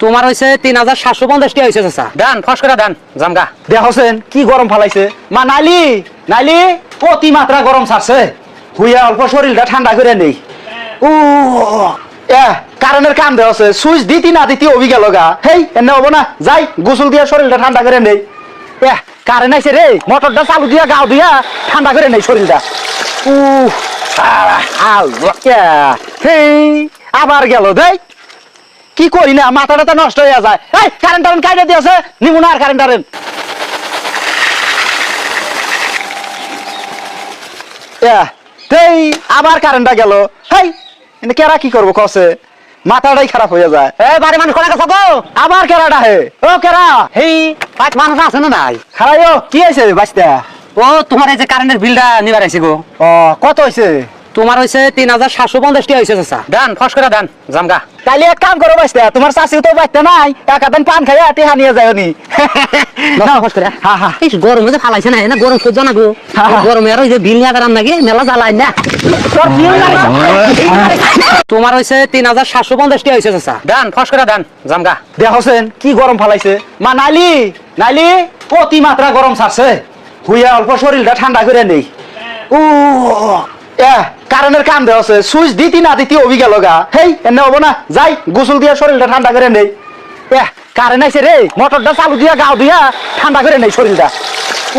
তোমার হইছে 3750 টাকা হইছে চাচা দান ফস করে দান জামগা দেখছেন কি গরম ফালাইছে মা নাইলি নাইলি অতি মাত্রা গরম ছাড়ছে হুইয়া অল্প শরীরটা ঠান্ডা করে নেই ও কারেন্টের কাম দেওয়া সুইচ দিতি না দিতি অভি গেল গা হেই এনে হবো না যাই গোসল দিয়া শরীরটা ঠান্ডা করে নেই কারেন্ট আইছে রে মোটরটা চালু দিয়া গাও দিয়া ঠান্ডা করে নেই শরীরটা উ হেই আবার গেল দেই কি করি না মাথাটা তো নষ্ট হয়ে যায় এই কারেন্ট টারেন্ট কাইটা দিয়েছে নিমু না আর কারেন্ট টারেন্ট এই আবার কারেন্টটা গেল হেই এনে কেরা কি করবো কসে মাথাটাই খারাপ হয়ে যায় বাড়ি মানুষ কোন গেছো গো আবার কেরাটা হে ও কেরা হেই পাঁচ মানুষ আছে না নাই খারাই ও কি হয়েছে বাঁচতে ও তোমার এই যে কারেন্টের বিলটা নিবার আইছে গো ও কত হয়েছে তোমার হইছে 3750 টাকা হইছে চাচা দান ফস করে দান জামগা তাইলে এক কাম করো বাঁচতে তোমার চাষি তো বাঁচতে নাই একাদিন পান খাইয়া টেহা নিয়ে যায় নি না ফস করে হা হা এই গরমে যে ফালাইছে না না গরম সহ্য না গো গরমে আর ওই যে বিল নিয়ে দাঁড়ান নাকি মেলা জ্বালাই না তোমার হইছে 3750 টাকা হইছে চাচা দান ফস করে দান জামগা দেখছেন কি গরম ফালাইছে মা নাইলি নাইলি অতি মাত্রা গরম ছাড়ছে হুইয়া অল্প শরীরটা ঠান্ডা করে নেই ও কারেন্টের কাম দেওয়া সুইচ দিতি না দিতি অভি গেল গা হেই এনে হবো না যাই গোসল দিয়া শরীরটা ঠান্ডা করে নেই কারেন্ট আইছে রে মোটরটা চালু দিয়া গাও দিয়া ঠান্ডা করে নেই শরীরটা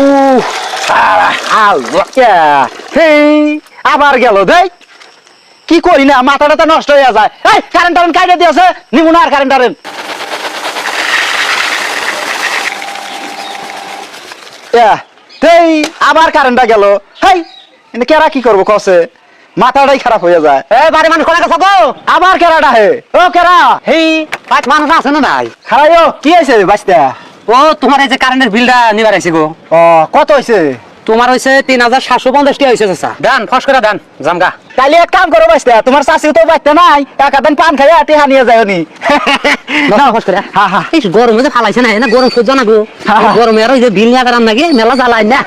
উ হেই আবার গেল দেই কি করি না মাথাটা তো নষ্ট হয়ে যায় এই কারেন্ট টারেন্ট কাইটা দিয়েছে নিমু না আর কারেন্ট টারেন্ট এই আবার কারেন্টটা গেল হেই এনে কেরা কি করবো কসে মাথাটাই খারাপ হয়ে যায় বাড়ি মানুষ কোন গেছো গো আবার কেরাটা হে ও কেরা হেই পাঁচ মানুষ আছে না নাই খারাই ও কি হয়েছে বাঁচতে ও তোমার এই যে কারেন্টের বিলটা নিবার আইছে গো ও কত হয়েছে তোমার হইছে 3750 টাকা হইছে চাচা দান ফস করে দান জামগা তাইলে এক কাম করো বাঁচতে তোমার চাষি তো বাঁচতে নাই একাদিন পান খাইয়া টেহা নিয়ে যায় নি না ফস করে হা হা এই গরমে যে ফালাইছে না গরম সহ্য না গো গরমে আর ওই যে বিল নিয়ে দাঁড়ান নাকি মেলা জ্বালাই না